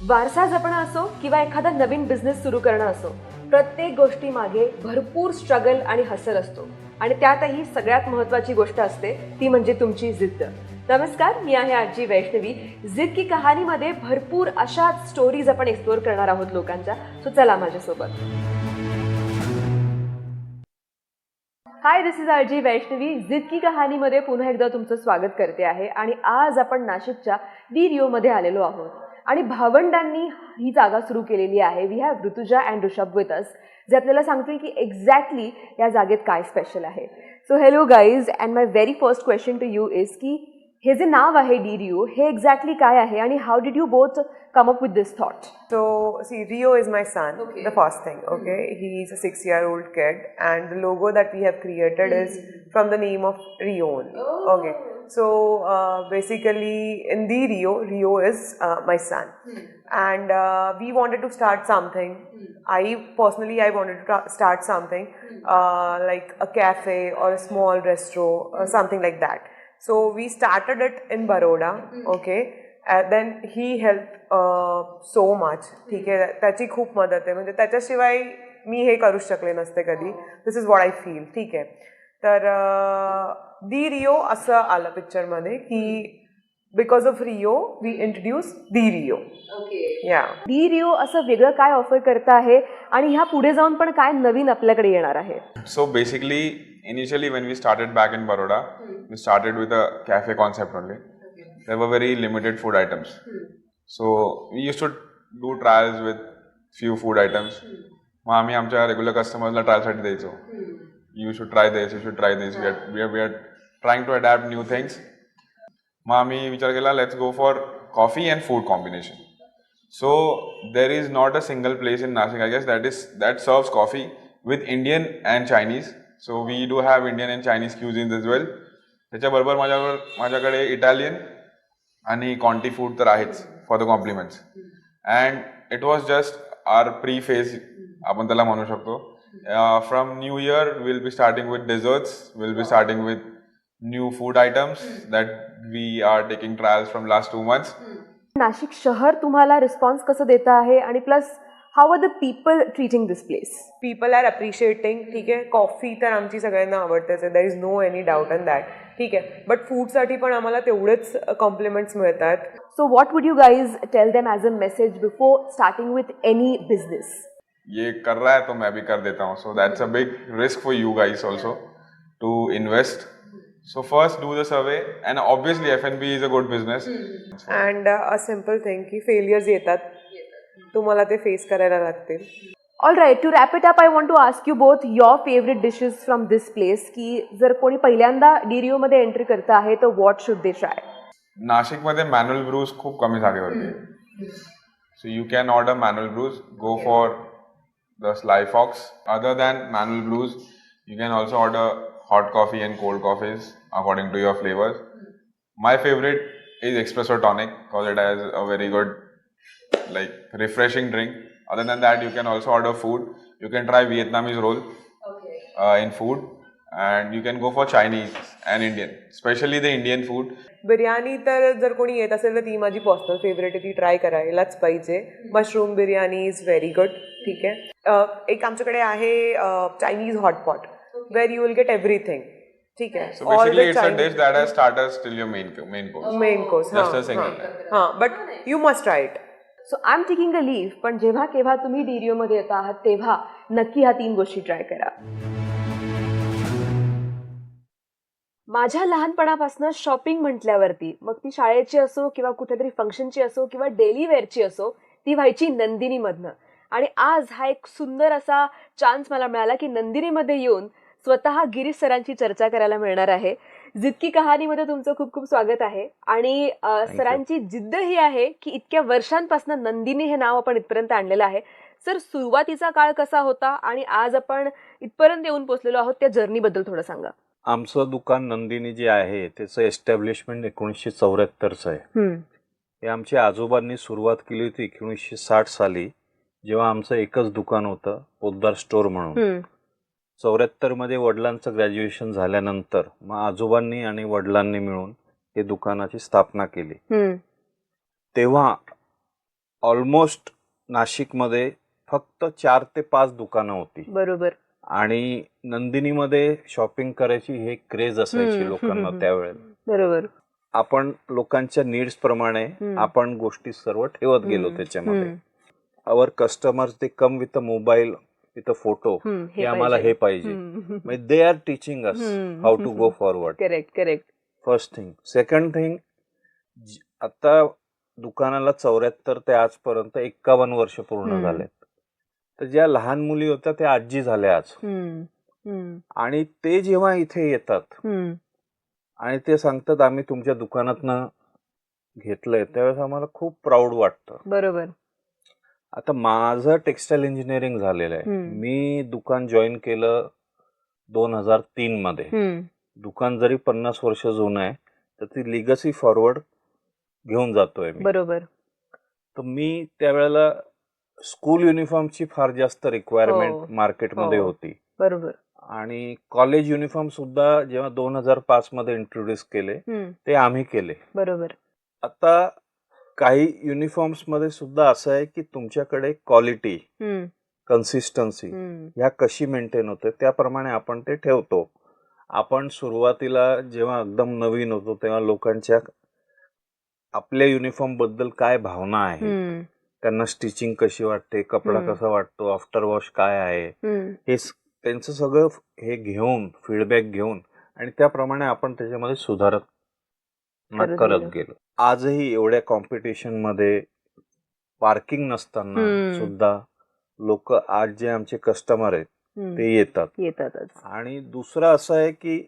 वारसा जपणं असो किंवा एखादा नवीन बिझनेस सुरू करणं असो, प्रत्येक गोष्टी मागे भरपूर स्ट्रगल आणि हसल असतो. आणि त्यातही सगळ्यात महत्त्वाची गोष्ट असते ती म्हणजे तुमची जिद्द. नमस्कार, मी आहे आजी वैष्णवी. जिद की कहाणीमध्ये भरपूर अशा स्टोरीज आपण एक्सप्लोर करणार आहोत लोकांच्या. सो चला माझ्यासोबत. हाय, दिस इज आरजी वैष्णवी. जिद की कहाणीमध्ये पुन्हा एकदा तुमचं स्वागत करते आहे. आणि आज आपण नाशिकच्या डी रिओमध्ये आलेलो आहोत आणि भावंडांनी ही जागा सुरू केलेली आहे. We have Rutuja and Rishabh with us, जे आपल्याला सांगतील की एक्झॅक्टली या जागेत काय स्पेशल आहे. So hello guys, and my very first question to you is की हे जे नाव आहे डी रिओ, हे एक्झॅक्टली काय आहे आणि how did you both come up with this thought? So, see, Rio is my son, the first thing, okay? He's a 6-year-old kid, and the logo that we have created is from the name of Rio only, okay? So, basically, in the Rio is my son. And we wanted to start something. I wanted to start something like a cafe or a small restaurant or something like that. So, we started it in Baroda, okay? Then he help so much. ठीक आहे, त्याची खूप मदत आहे. म्हणजे त्याच्याशिवाय मी हे करूच शकले नसते कधी. This is what I feel. ठीक आहे, तर दी रिओ असं आलं पिक्चरमध्ये की because of Rio we introduce the Rio. या डी रिओ असं वेगळं काय ऑफर करता आहे आणि ह्या पुढे जाऊन पण काय नवीन आपल्याकडे येणार आहे? So basically, initially when we started back in Baroda, we started with a cafe concept only. There were very limited food items. So we used to do trials with few food items. मग आम्ही आमच्या regular कस्टमर्सला ट्रायलसाठी द्यायचो. You should try this, you should try this. We are trying to adapt new things. मग आम्ही विचार केला, let's go for coffee and food combination. So there is not a single place in Nashik, I guess, that serves coffee with Indian and Chinese. So we do have Indian and Chinese cuisines as well. त्याच्याबरोबर माझ्याकडे Italian आणि कॉन्टी food तर आहेच for the compliments. And it was just our pre phase आपण त्याला म्हणू शकतो. From new year will be starting with desserts, will be starting with new food items that we are taking trials from last 2 months. Nashik शहर तुम्हाला response कसं देतं आहे आणि plus how are the people treating this place? People are appreciating. ठीक आहे, coffee तर आमची सगळ्यांना आवडतेच आहे. There is no any doubt in that. ठीक आहे, बट फूडसाठी पण आम्हाला तेवढेच कॉम्प्लिमेंट्स मिळतात. So what would you guys tell them as a message before starting with any business? ये कर रहा है तो मैं भी कर देता हूँ. So that's a big risk for you guys also to invest. So first do the survey, and obviously F&B is a good business. And a simple thing की फेलियर्स येतात, तुम्हाला ते फेस करायला लागतील. All right, to wrap it up, I want to ask you both your favourite dishes from this place. की जर कोणी पहिल्यांदा डी रिओमध्ये एंट्री करत आहे तर व्हॉट शुड दे ट्राय? नाशिकमध्ये मॅन्युअल ब्रूज खूप कमी जागेवरती. So you can order manual brews, go for the sly fox. Other than manual brews you can also order hot coffee and cold coffees according to your flavors. My favorite is espresso tonic because it has a very good like refreshing drink. Other than that, you can also order food. You can try Vietnamese roll in food, and you can go for Chinese and Indian, especially the Indian food. Biryani तर जर कोणी येत असेल तर ती माझी personal favourite आहे, ती ट्राय करायलाच पाहिजे. Mushroom biryani is very good. ठीक आहे, एक आमच्याकडे आहे Chinese hotpot where you will get everything. ठीक आहे, So basically, it's a dish that has starters till your main course. Main course. Just a single. हां, but you must try it. So I am taking a leave. पण जेव्हा केव्हा तुम्ही D रिओमध्ये येत आहात तेव्हा नक्की ह्या 3 गोष्टी ट्राय करा. माझ्या लहानपणापासून शॉपिंग म्हटल्यावरती, मग ती शाळेची असो किंवा कुठेतरी फंक्शनची असो किंवा डेली वेअरची असो, ती व्हायची नंदिनीमधनं. आणि आज हा एक सुंदर असा चान्स मला मिळाला की नंदिनीमध्ये येऊन स्वतः गिरीश सरांची चर्चा करायला मिळणार आहे. जिद की कहाणीमध्ये तुमचं खूप खूप स्वागत आहे. आणि सरांची जिद्द ही आहे की इतक्या वर्षांपासून नंदिनी हे नाव आपण इथपर्यंत आणलेलं आहे. सर, सुरुवातीचा काळ कसा होता आणि आज आपण इथपर्यंत येऊन पोहोचलेलो आहोत, त्या जर्नीबद्दल थोडं सांगा. आमचं दुकान नंदिनी जे आहे त्याचं एस्टॅब्लिशमेंट 1974चं आहे. हे आमच्या आजोबांनी सुरुवात केली होती 1960 साली, जेव्हा आमचं एकच दुकान होतं, पोद्दार स्टोअर म्हणून. 74मध्ये वडिलांचं ग्रॅज्युएशन झाल्यानंतर मग आजोबांनी आणि वडिलांनी मिळून हे दुकानाची स्थापना केली. तेव्हा ऑलमोस्ट नाशिकमध्ये फक्त 4 ते 5 दुकानं होती बरोबर. आणि नंदिनीमध्ये शॉपिंग करायची हे क्रेज असायची लोकांना त्यावेळेला. बरोबर. आपण लोकांच्या नीड्स प्रमाणे आपण गोष्टी सर्व ठेवत गेलो त्याच्यामध्ये. Our customers they come with a mobile with a photo, की आम्हाला हे पाहिजे. म्हणजे they are teaching us how to go forward. Correct correct. First thing. Second thing, आता दुकानाला 74 ते आजपर्यंत 51 वर्ष पूर्ण झालेत. तर ज्या लहान मुली होत्या त्या आजी झाल्या आज. आणि ते जेव्हा इथे येतात आणि ते सांगतात आम्ही तुमच्या दुकानातनं घेतलंय, त्यावेळेस आम्हाला खूप प्राऊड वाटतं. बरोबर. आता माझं टेक्सटाईल इंजिनिअरिंग झालेलं आहे. मी दुकान जॉईन केलं 2003 मध्ये. दुकान जरी 50 वर्ष जुनं आहे तर ती लिगसी फॉरवर्ड घेऊन जातोय मी. बरोबर. तर मी त्यावेळेला स्कूल युनिफॉर्मची फार जास्त रिक्वायरमेंट मार्केटमध्ये होती. बरोबर. आणि कॉलेज युनिफॉर्म सुद्धा जेव्हा 2005 मध्ये इंट्रोड्यूस केले ते आम्ही केले. बरोबर. आता काही युनिफॉर्म्स मध्ये सुद्धा असं आहे की तुमच्याकडे क्वालिटी, कन्सिस्टन्सी ह्या कशी मेंटेन होते त्याप्रमाणे आपण ते ठेवतो. आपण सुरुवातीला जेव्हा एकदम नवीन होतो तेव्हा लोकांच्या आपल्या युनिफॉर्म बद्दल काय भावना आहे, त्यांना स्टिचिंग कशी वाटते, कपडा कसा वाटतो, आफ्टर वॉश काय आहे, हे त्यांचं सगळं हे घेऊन फीडबॅक घेऊन आणि त्याप्रमाणे आपण त्याच्यामध्ये सुधारत करत गेलो. आजही एवढ्या कॉम्पिटिशन मध्ये पार्किंग नसताना सुद्धा लोक आज जे आमचे कस्टमर आहेत ते येतातच. आणि दुसरं असं आहे की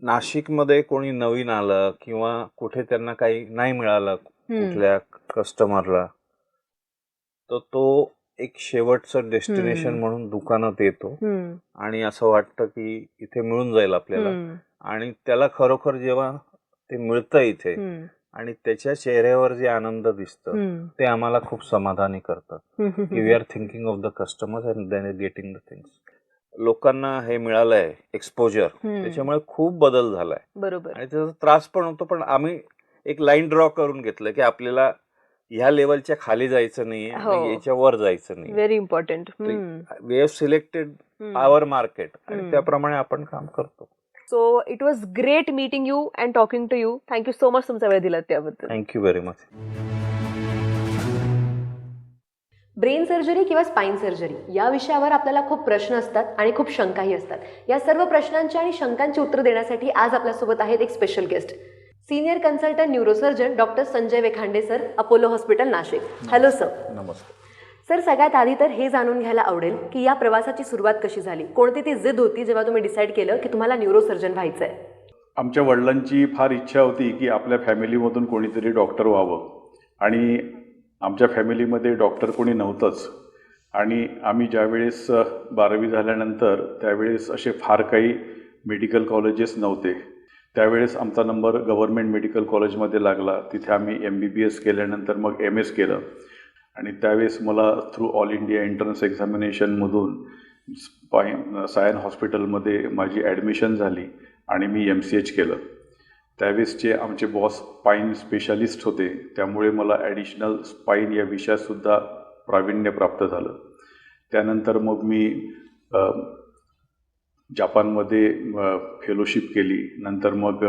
नाशिकमध्ये कोणी नवीन आलं किंवा कुठे त्यांना काही नाही मिळालं कुठल्या कस्टमरला, तर तो एक शेवटचं डेस्टिनेशन म्हणून दुकानात येतो आणि असं वाटतं की इथे मिळून जाईल आपल्याला. आणि त्याला खरोखर जेव्हा ते मिळतं इथे आणि त्याच्या चेहऱ्यावर जे आनंद दिसतं ते आम्हाला खूप समाधानी करतं की we are thinking of the customers and then getting the things. लोकांना हे मिळालंय एक्सपोजर, त्याच्यामुळे खूप बदल झालाय. बरोबर. आणि त्याचा त्रास पण होतो, पण आम्ही एक लाईन ड्रॉ करून घेतलं की आपल्याला ह्या लेवलच्या खाली जायचं नाही आणि याच्या वर जायचं नाही. Very important. We have selected our market आणि त्याप्रमाणे आपण काम करतो. So it was great meeting you and talking to you. Thank you so much तुमचा वेळ दिलात त्याबद्दल. Thank you very much. Brain surgery किंवा स्पाइन सर्जरी या विषयावर आपल्याला खूप प्रश्न असतात आणि खूप शंकाही असतात. या सर्व प्रश्नांची आणि शंकांची उत्तर देण्यासाठी आज आपल्यासोबत आहेत एक special guest, senior consultant neurosurgeon doctor Sanjay Wekhande sir, Apollo hospital Nashik. Hello sir. नमस्कार सर. सगळ्यात आधी तर हे जाणून घ्यायला आवडेल की या प्रवासाची सुरुवात कशी झाली, कोणती ती जिद होती जेव्हा तुम्ही डिसाईड केलं की तुम्हाला न्यूरोसर्जन व्हायचं आहे? आमच्या वडिलांची फार इच्छा होती की आपल्या फॅमिलीमधून कोणीतरी डॉक्टर व्हावं आणि आमच्या फॅमिलीमध्ये डॉक्टर कोणी नव्हतंच. आणि आम्ही ज्यावेळेस 12वी झाल्यानंतर त्यावेळेस असे फार काही मेडिकल कॉलेजेस नव्हते. त्यावेळेस आमचा नंबर गव्हर्नमेंट मेडिकल कॉलेजमध्ये लागला. तिथे आम्ही MBBS केल्यानंतर मग MS केलं आणि त्यावेळेस मला थ्रू ऑल इंडिया एंट्रन्स एक्झामिनेशनमधून सायन हॉस्पिटलमध्ये माझी ॲडमिशन झाली आणि मी MCH केलं. त्यावेळेसचे आमचे बॉस स्पाईन स्पेशालिस्ट होते, त्यामुळे मला ॲडिशनल स्पाईन या विषयातसुद्धा प्रावीण्य प्राप्त झालं. त्यानंतर मग मी जापानमध्ये फेलोशिप केली. नंतर मग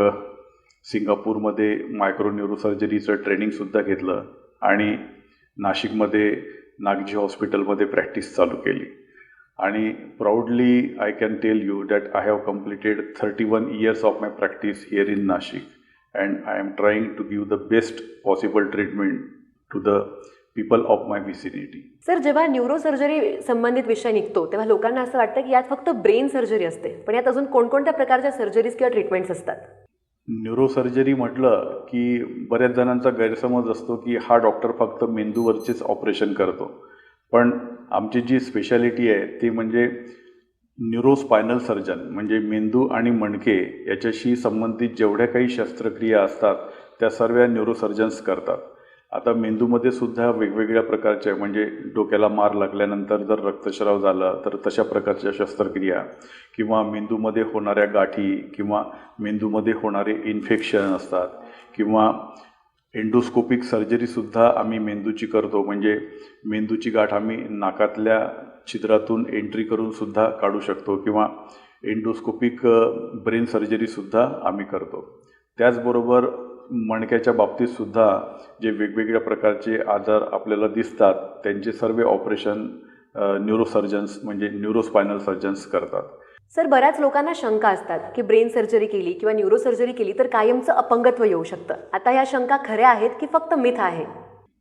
सिंगापूरमध्ये मायक्रो न्यूरोसर्जरीचं ट्रेनिंगसुद्धा घेतलं आणि नाशिकमध्ये नागजी हॉस्पिटलमध्ये प्रॅक्टिस चालू केली. आणि proudly I can tell you that I have completed 31 years of my practice here in Nashik and I am trying to give the best possible treatment to the people of my vicinity. Sir, जेव्हा neurosurgery संबंधित विषय निघतो तेव्हा लोकांना असं वाटतं की यात फक्त ब्रेन सर्जरी असते, पण यात अजून कोणकोणत्या प्रकारच्या सर्जरीज किंवा ट्रीटमेंट्स असतात? न्यूरोसर्जरी म्हटलं की बऱ्याच जणांचा गैरसमज असतो की हा डॉक्टर फक्त मेंदूवरचेच ऑपरेशन करतो, पण आमची जी स्पेशालिटी आहे ती म्हणजे न्यूरोस्पायनल सर्जन, म्हणजे मेंदू आणि मणके याच्याशी संबंधित जेवढ्या काही शस्त्रक्रिया असतात त्या सर्व न्यूरोसर्जन्स करतात. आता मेंदूमध्ये सुद्धा वेगवेगळ्या प्रकारच्या, म्हणजे डोक्याला मार लागल्यानंतर जर रक्तस्राव झाला तर तशा प्रकारच्या शस्त्रक्रिया, किंवा मेंदूमध्ये होणाऱ्या गाठी किंवा मेंदूमध्ये होणारे इन्फेक्शन असतात, किंवा एंडोस्कोपिक सर्जरीसुद्धा आम्ही मेंदूची करतो, म्हणजे मेंदूची गाठ आम्ही नाकातल्या छिद्रातून एंट्री करूनसुद्धा काढू शकतो, किंवा एंडोस्कोपिक ब्रेन सर्जरीसुद्धा आम्ही करतो. त्याचबरोबर मणक्याच्या बाबतीतसुद्धा जे वेगवेगळ्या प्रकारचे आजार आपल्याला दिसतात त्यांचे सर्व ऑपरेशन न्यूरोसर्जन्स म्हणजे न्यूरोस्पायनल सर्जन्स करतात. सर, बऱ्याच लोकांना शंका असतात की ब्रेन सर्जरी केली किंवा न्यूरो सर्जरी केली तर कायमचं अपंगत्व येऊ शकतं. आता ह्या शंका खऱ्या आहेत की फक्त मिथ आहे?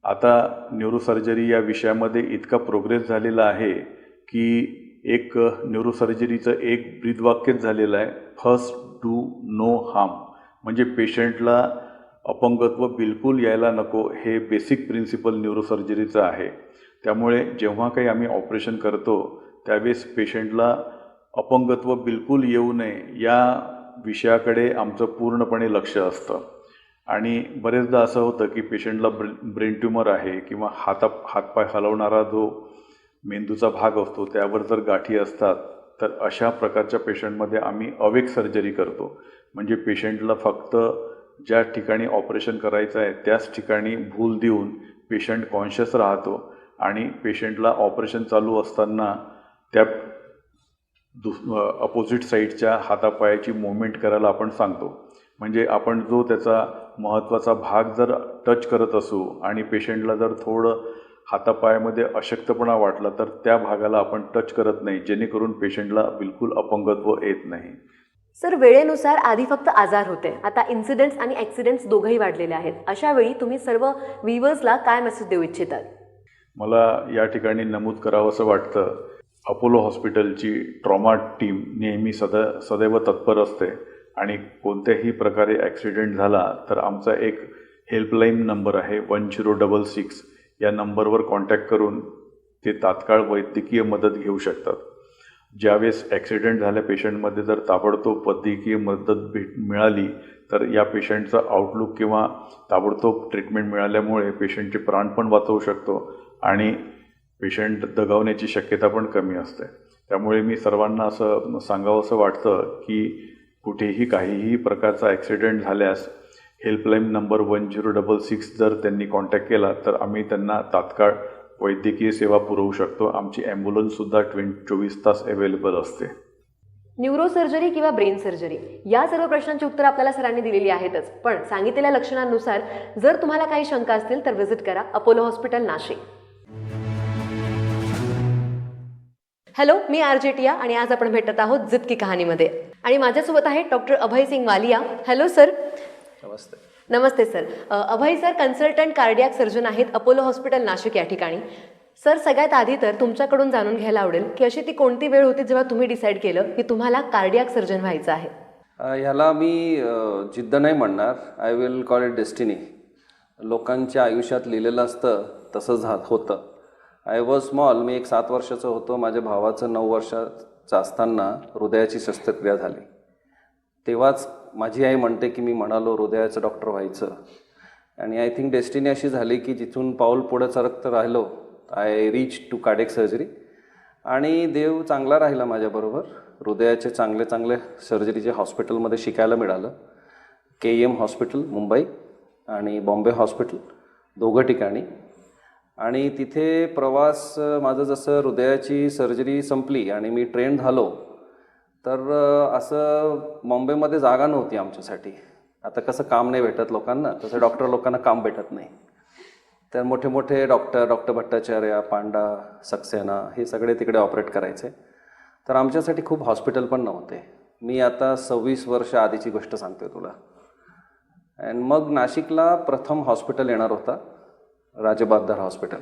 आता न्यूरोसर्जरी या विषयामध्ये इतका प्रोग्रेस झालेला आहे की एक न्यूरोसर्जरीचं एक ब्रीदवाक्यच झालेलं आहे, फर्स्ट डू नो हार्म. म्हणजे पेशंटला अपंगत्व बिलकुल यायला नको, हे बेसिक प्रिन्सिपल न्यूरोसर्जरीचं आहे. त्यामुळे जेव्हा काही आम्ही ऑपरेशन करतो त्यावेळेस पेशंटला अपंगत्व बिलकुल येऊ नये या विषयाकडे आमचं पूर्णपणे लक्ष असतं. आणि बरेचदा असं होतं की पेशंटला ब्रेन ट्यूमर आहे किंवा हातपाय हलवणारा जो मेंदूचा भाग असतो त्यावर जर गाठी असतात तर अशा प्रकारच्या पेशंटमध्ये आम्ही अवेक सर्जरी करतो. म्हणजे पेशंटला फक्त ज्या ठिकाणी ऑपरेशन करायचं आहे त्याच ठिकाणी भूल देऊन पेशंट कॉन्शियस राहतो आणि पेशंटला ऑपरेशन चालू असताना त्या अपोजिट साईडच्या हातापायाची मूवमेंट करायला आपण सांगतो. म्हणजे आपण जो त्याचा महत्त्वाचा भाग जर टच करत असू आणि पेशंटला जर थोडं हातापायामध्ये अशक्तपणा वाटला तर त्या भागाला आपण टच करत नाही, जेणेकरून पेशंटला बिलकुल अपंगत्व येत नाही. सर, वेळेनुसार आधी फक्त आजार होते, आता इन्सिडेंट्स आणि ॲक्सिडेंट्स दोघंही वाढलेले आहेत. अशा वेळी तुम्ही सर्व व्ह्यूअर्सला काय मेसेज देऊ इच्छितात? मला या ठिकाणी नमूद करावंसं वाटतं, अपोलो हॉस्पिटलची ट्रॉमा टीम नेहमी सदैव तत्पर असते आणि कोणत्याही प्रकारे ॲक्सिडेंट झाला तर आमचा एक हेल्पलाईन नंबर आहे 1066. या नंबरवर कॉन्टॅक्ट करून ते तात्काळ वैद्यकीय मदत घेऊ शकतात. ज्यावेळेस ॲक्सिडेंट झाल्या पेशंटमध्ये जर ताबडतोब वैद्यकीय मदत मिळाली तर या पेशंटचा आउटलुक किंवा ताबडतोब ट्रीटमेंट मिळाल्यामुळे पेशंटचे प्राण पण वाचवू शकतो आणि पेशंट दगावण्याची शक्यता पण कमी असते. त्यामुळे मी सर्वांना असं सांगावंसं वाटतं की कुठेही काहीही प्रकारचा ॲक्सिडेंट झाल्यास हेल्पलाईन नंबर 1066 जर त्यांनी कॉन्टॅक्ट केला तर आम्ही त्यांना तात्काळ वैद्यकीय सेवा पुरवू शकतो. आमची ॲम्ब्युलन्ससुद्धा 24 तास अवेलेबल असते. न्यूरो सर्जरी किंवा ब्रेन सर्जरी या सर्व प्रश्नांची उत्तरं आपल्याला सरांनी दिलेली आहेतच, पण सांगितलेल्या लक्षणांनुसार जर तुम्हाला काही शंका असतील तर व्हिजिट करा अपोलो हॉस्पिटल, नाशिक. हॅलो, मी आर.जे. टिया आणि आज आपण भेटत आहोत जिद की कहाणीमध्ये आणि माझ्यासोबत आहे doctor Abhay Singh Walia. Hello sir. नमस्ते. नमस्ते sir. Abhay sir consultant cardiac surgeon आहेत अपोलो हॉस्पिटल, नाशिक या ठिकाणी. सर, सगळ्यात आधी तर तुमच्याकडून जाणून घ्यायला आवडेल की अशी ती कोणती वेळ होती जेव्हा तुम्ही डिसाईड केलं की तुम्हाला कार्डियाक सर्जन व्हायचं आहे? ह्याला मी जिद्द नाही म्हणणार, I will call it destiny. लोकांच्या आयुष्यात लिहिलेलं असतं तसं होतं. आय वॉज स्मॉल, मी एक 7 वर्षाचं होतो. माझ्या भावाचं 9 वर्षाचं असताना हृदयाची शस्त्रक्रिया झाली. तेव्हाच माझी आई म्हणते की मी म्हणालो हृदयाचं डॉक्टर व्हायचं. आणि आय थिंक डेस्टिनी अशी झाली की जिथून पाऊल पुढं सरकत राहिलो I reach to cardiac surgery. आणि देव चांगला राहिला माझ्याबरोबर. हृदयाचे चांगले सर्जरीचे हॉस्पिटलमध्ये शिकायला मिळालं. KEM हॉस्पिटल मुंबई आणि बॉम्बे हॉस्पिटल, दोघं ठिकाणी. आणि तिथे प्रवास माझं जसं हृदयाची सर्जरी संपली आणि मी ट्रेन झालो तर असं बॉम्बेमध्ये जागा नव्हती आमच्यासाठी. आता कसं काम नाही भेटत लोकांना, तसं डॉक्टर लोकांना काम भेटत नाही. तर मोठे डॉक्टर भट्टाचार्य, पांडा, सक्सेना हे सगळे तिकडे ऑपरेट करायचे. तर आमच्यासाठी खूप हॉस्पिटल पण नव्हते. मी आता 26 वर्ष आधीची गोष्ट सांगतोय तुला. आणि मग नाशिकला प्रथम हॉस्पिटल येणार होता, राजबहादर हॉस्पिटल.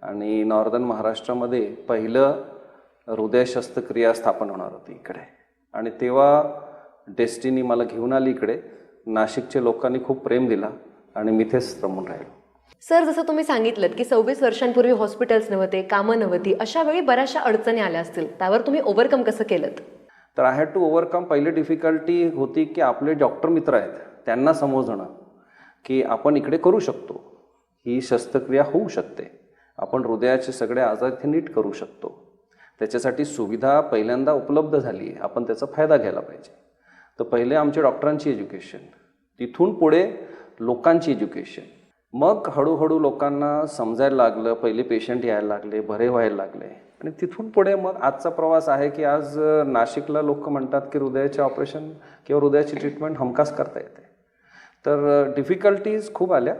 आणि नॉर्दर्न महाराष्ट्रामध्ये पहिलं हृदय शस्त्रक्रिया स्थापन होणार होती इकडे. आणि तेव्हा डेस्टिनी मला घेऊन आली इकडे. नाशिकच्या लोकांनी खूप प्रेम दिला आणि मी इथेच रमून राहिलो. सर, जसं तुम्ही सांगितलं की 26 वर्षांपूर्वी हॉस्पिटल्स नव्हते, कामं नव्हती, अशा वेळी बऱ्याचशा अडचणी आल्या असतील, त्यावर तुम्ही ओव्हरकम कसं केलं? तर आय हॅड टू ओव्हरकम. पहिली डिफिकल्टी होती की आपले डॉक्टर मित्र आहेत त्यांना समजणं की आपण इकडे करू शकतो, ही शस्त्रक्रिया होऊ शकते, आपण हृदयाचे सगळे आजार इथे नीट करू शकतो. त्याच्यासाठी सुविधा पहिल्यांदा उपलब्ध झाली आहे, आपण त्याचा फायदा घ्यायला पाहिजे. तर पहिले आमच्या डॉक्टरांची एज्युकेशन, तिथून पुढे लोकांची एज्युकेशन. मग हळूहळू लोकांना समजायला लागलं, पहिले पेशंट यायला लागले, बरे व्हायला लागले आणि तिथून पुढे मग आजचा प्रवास आहे की आज नाशिकला लोक म्हणतात की हृदयाचे ऑपरेशन किंवा हृदयाची ट्रीटमेंट हमखास करता येते. तर डिफिकल्टीज खूप आल्या,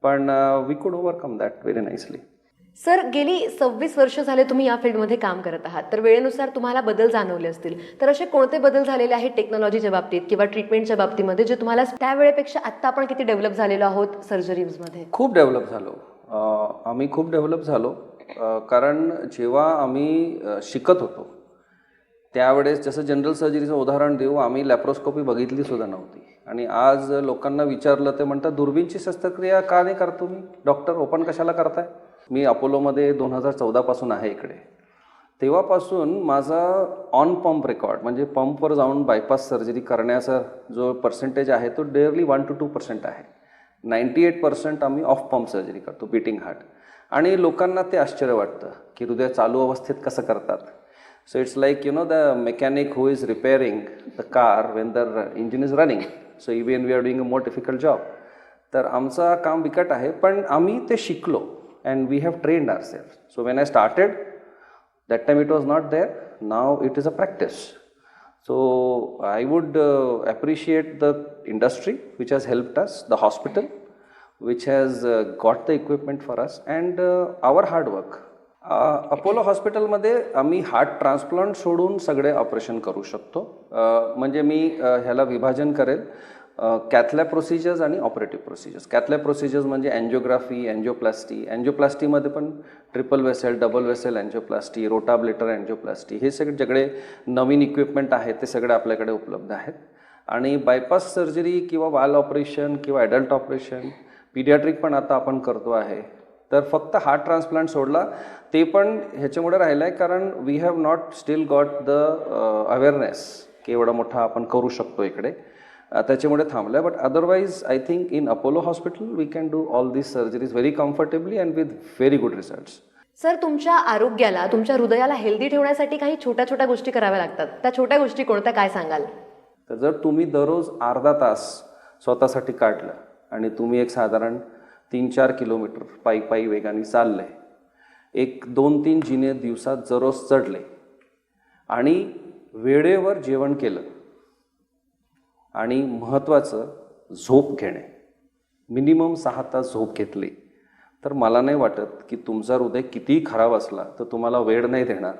पण वी कुड overcome that very nicely. Sir, गेली 26 वर्ष झाले तुम्ही या फील्डमध्ये काम करत आहात, तर वेळेनुसार तुम्हाला बदल जाणवले असतील. तर असे कोणते बदल झालेले आहेत टेक्नॉलॉजीच्या बाबतीत किंवा ट्रीटमेंटच्या बाबतीमध्ये जे तुम्हाला त्यावेळेपेक्षा आत्ता आपण किती डेव्हलप झालेलो आहोत सर्जरीजमध्ये? खूप डेव्हलप झालो. आम्ही खूप डेव्हलप झालो, कारण जेव्हा आम्ही शिकत होतो त्यावेळेस, जसं जनरल सर्जरीचं उदाहरण देऊ, आम्ही लॅप्रोस्कोपी बघितली सुद्धा नव्हती. आणि आज लोकांना विचारलं ते म्हणतात दुर्बीनची शस्त्रक्रिया का नाही करतो मी डॉक्टर, ओपन कशाला करताय? मी अपोलोमध्ये 2014 पासून आहे इकडे. तेव्हापासून माझा ऑन पंप रेकॉर्ड, म्हणजे पंपवर जाऊन बायपास सर्जरी करण्याचा जो पर्सेंटेज आहे तो डेअरली 1 to 2% आहे. 98% आम्ही ऑफ पंप सर्जरी करतो, बीटिंग हार्ट. आणि लोकांना ते आश्चर्य वाटतं की हृदय चालू अवस्थेत कसं करतात. So it's like the mechanic who is repairing the car when the engine is running. So even we are doing a more difficult job. तर आमचं काम बिकट आहे, पण आम्ही ते शिकलो and we have trained ourselves. So when I started, that time it was not there. Now it is a practice. So I would appreciate the industry which has helped us, the hospital which has got the equipment for us, and our hard work. Apollo हॉस्पिटलमध्ये आम्ही heart transplant सोडून सगळे operation करू शकतो. म्हणजे मी ह्याला विभाजन करेल कॅथलॅब प्रोसिजर्स आणि ऑपरेटिव्ह प्रोसिजर्स. कॅथलॅब प्रोसिजर्स म्हणजे अँजिओग्राफी, अँजिओप्लास्टी. अँजिओप्लास्टीमध्ये पण triple vessel, double vessel angioplasty, rotablator angioplasty, हे सगळे नवीन इक्विपमेंट आहेत, ते सगळे आपल्याकडे उपलब्ध आहेत. आणि बायपास सर्जरी किंवा वाल ऑपरेशन किंवा ॲडल्ट ऑपरेशन, पिडियाट्रिक पण आता आपण करतो आहे. तर फक्त हार्ट ट्रान्सप्लांट सोडला ते पण ह्याच्यामुळे राहिलं आहे कारण we have not still got the awareness की एवढा मोठा आपण करू शकतो इकडे, त्याच्यामुळे थांबलं. But otherwise I think in Apollo hospital we can do all these surgeries very comfortably and with very good results. Sir, तुमच्या आरोग्याला, तुमच्या हृदयाला हेल्दी ठेवण्यासाठी काही छोट्या छोट्या गोष्टी कराव्या लागतात. त्या छोट्या गोष्टी कोणत्या, काय सांगाल? तर जर तुम्ही दररोज अर्धा तास स्वतःसाठी काढलं आणि तुम्ही एक साधारण 3-4 किलोमीटर पायी वेगाने चालले, एक 2-3 जिने दिवसात दररोज चढले आणि वेळेवर जेवण केलं आणि महत्त्वाचं झोप घेणे, मिनिमम 6 तास झोप घेतली, तर मला नाही वाटत की तुमचा हृदय कितीही खराब असला तर तुम्हाला वेळ नाही देणार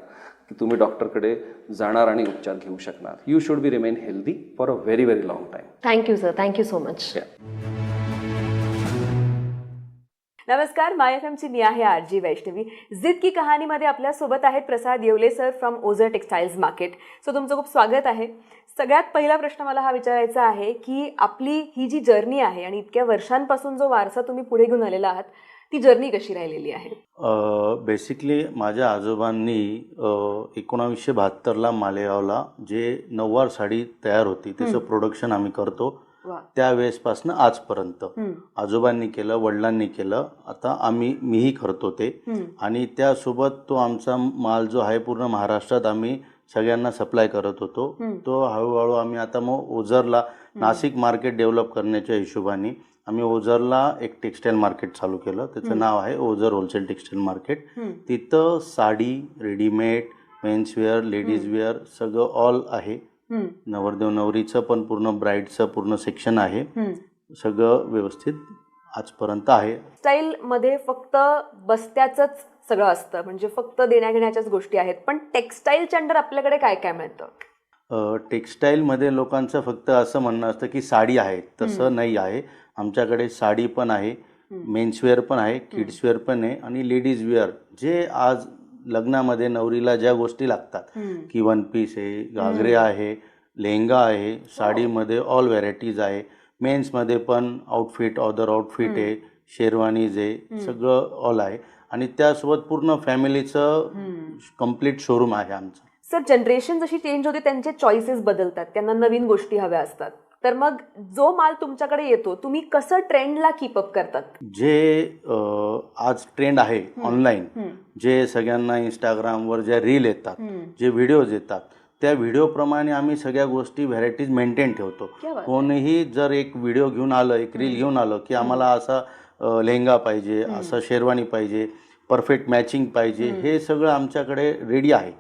की तुम्ही डॉक्टरकडे जाणार आणि उपचार घेऊ शकणार. You should be remain healthy for a very very long time. Thank you sir, thank you so much. नमस्कार, माय एफएमची मी आहे आरजी वैष्णवी. जिद की कहाणीमध्ये आपल्यासोबत आहेत Prasad Yewale sir from Ozar textiles market. So तुमचं खूप स्वागत आहे. सगळ्यात पहिला प्रश्न मला हा विचारायचा आहे की आपली ही जी जर्नी आहे आणि इतक्या वर्षांपासून जो वारसा तुम्ही पुढे घेऊन आलेला आहात, ती जर्नी कशी राहिलेली आहे? बेसिकली माझ्या आजोबांनी 1972ला मालेगावला जे नऊवार साडी तयार होती त्याचं प्रोडक्शन आम्ही करतो. त्यावेळेसपासून आजपर्यंत आजोबांनी केलं, वडिलांनी केलं, आता मीही करतो ते. आणि त्यासोबत तो आमचा माल जो आहे पूर्ण महाराष्ट्रात आम्ही सगळ्यांना सप्लाय करत होतो. तो हळूहळू आम्ही आता मग ओझरला नाशिक मार्केट डेव्हलप करण्याच्या हिशोबाने आम्ही ओझरला एक टेक्सटाईल मार्केट चालू केलं. त्याचं नाव आहे ओझर होलसेल टेक्सटाईल मार्केट. तिथं sari, readymade, menswear, ladies wear सगळं ऑल आहे. नवरदेव नवरीचं पण पूर्ण ब्राईडचं पूर्ण सेक्शन आहे. सगळं व्यवस्थित आजपर्यंत आहे. स्टाईल मध्ये फक्त बस्त्याच सगळं असतं, म्हणजे फक्त देण्याघेण्याच्याच गोष्टी आहेत, पण टेक्सटाईलच्या अंडर आपल्याकडे काय काय मिळतं? टेक्सटाईलमध्ये लोकांचं फक्त असं म्हणणं असतं की साडी आहे, तसं नाही आहे. आमच्याकडे साडी पण आहे, मेन्सवेअर पण आहे, किड्सवेअर पण आहे आणि लेडीज वेअर जे आज लग्नामध्ये नवरीला ज्या गोष्टी लागतात की वन पीस आहे, घागरे आहे, लेहंगा आहे, साडीमध्ये ऑल व्हरायटीज आहे. मेन्समध्ये पण आउटफिट, ऑदर आउटफिट आहे, शेरवानीज आहे, सगळं ऑल आहे. आणि त्यासोबत पूर्ण फॅमिलीचं कम्प्लीट शोरूम आहे आमचं. सर, जनरेशन जशी चेंज होते त्यांचे चॉईसेस बदलतात, त्यांना नवीन गोष्टी हव्या असतात, तर मग जो माल तुमच्याकडे येतो तुम्ही कसं ट्रेंडला कीपअप करतात? जे आज ट्रेंड आहे ऑनलाईन, जे सगळ्यांना इंस्टाग्रामवर ज्या रील येतात, जे व्हिडिओज येतात, त्या व्हिडिओप्रमाणे आम्ही सगळ्या गोष्टी व्हरायटीज मेंटेन ठेवतो. क्या बात आहे. कोणीही जर एक व्हिडिओ घेऊन आलं, एक रील घेऊन आलं की आम्हाला असा लेहंगा पाहिजे, असा शेरवानी पाहिजे, परफेक्ट मॅचिंग पाहिजे, हे सगळं आमच्याकडे रेडी आहे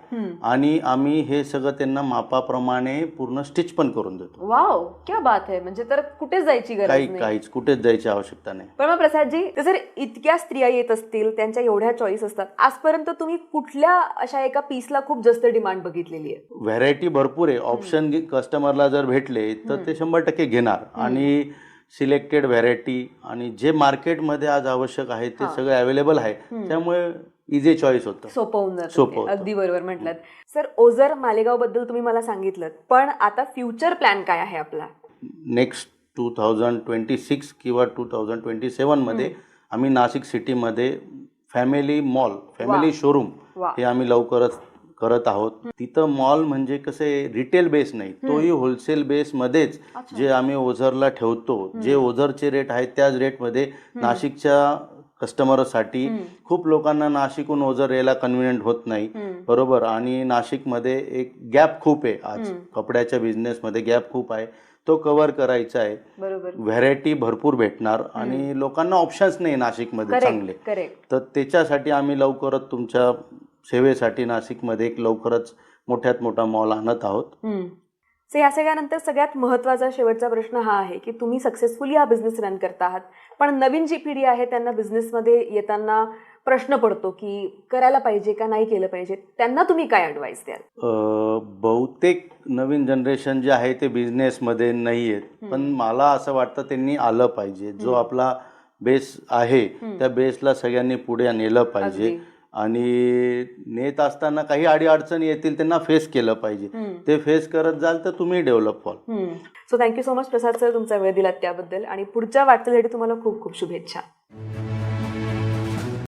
आणि आम्ही हे सगळं त्यांना मापाप्रमाणे पूर्ण स्टिच पण करून देतो. वाव, क्या बात आहे. म्हणजे तर कुठेच जायची गरज नाही. काहीच कुठेच जायची आवश्यकता नाही. पण मग प्रसादजी, ते जर इतक्या स्त्रिया येत असतील, त्यांच्या एवढ्या चॉईस असतात, आजपर्यंत तुम्ही कुठल्या अशा एका पीसला खूप जास्त डिमांड बघितलेली आहे? व्हरायटी भरपूर आहे. ऑप्शन कस्टमरला जर भेटले तर ते 100% घेणार आणि सिलेक्टेड व्हरायटी आणि जे मार्केटमध्ये आज आवश्यक आहे ते सगळे अवेलेबल आहे. त्यामुळे इझी चॉईस होतं. सोपं होऊन जातं सोपं ते. होतं. अगदी बरोबर म्हटलं. सर, ओझर मालेगाव बद्दल तुम्ही मला सांगितलं, पण आता फ्युचर प्लॅन काय आहे आपला? नेक्स्ट 2026 किंवा 2027 मध्ये आम्ही नाशिक सिटीमध्ये फॅमिली मॉल, फॅमिली शोरूम वा. हे आम्ही लवकरच करत आहोत. तिथं मॉल म्हणजे कसं आहे, रिटेल बेस नाही, तोही होलसेल बेसमध्येच जे आम्ही ओझरला ठेवतो, जे ओझरचे रेट आहेत त्याच रेटमध्ये नाशिकच्या कस्टमरसाठी. खूप लोकांना नाशिकहून ओझर यायला कन्व्हिनियंट होत नाही, बरोबर, आणि नाशिकमध्ये एक गॅप खूप आहे आज, कपड्याच्या बिझनेसमध्ये गॅप खूप आहे, तो कव्हर करायचा आहे. बरोबर. व्हरायटी भरपूर भेटणार आणि लोकांना ऑप्शन्स नाही नाशिकमध्ये चांगले, करेक्ट. तर त्याच्यासाठी आम्ही लवकरच तुमच्या सेवेसाठी नाशिकमध्ये एक लवकरच मोठ्यात मोठा मॉल आणत आहोत. सो या सगळ्यानंतर सगळ्यात महत्त्वाचा शेवटचा प्रश्न हा आहे की तुम्ही सक्सेसफुली हा बिझनेस रन करता आहात, पण नवीन जी पिढी आहे त्यांना बिझनेसमध्ये येताना प्रश्न पडतो की करायला पाहिजे का नाही केलं पाहिजे, त्यांना तुम्ही काय ॲडवाईस द्याल? बहुतेक नवीन जनरेशन जे आहे ते बिझनेसमध्ये नाही आहेत, पण मला असं वाटतं त्यांनी आलं पाहिजे. जो आपला बेस आहे त्या बेसला सगळ्यांनी पुढे नेलं पाहिजे आणि नेत असताना काही अडीअडचणी येतील त्यांना फेस केलं पाहिजे. ते फेस करत जाल तर तुम्ही डेव्हलप व्हाल. सो थँक्यू सो मच प्रसाद सर, तुमचा वेळ दिलात त्याबद्दल, आणि पुढच्या वाटचालीसाठी तुम्हाला खूप खूप शुभेच्छा.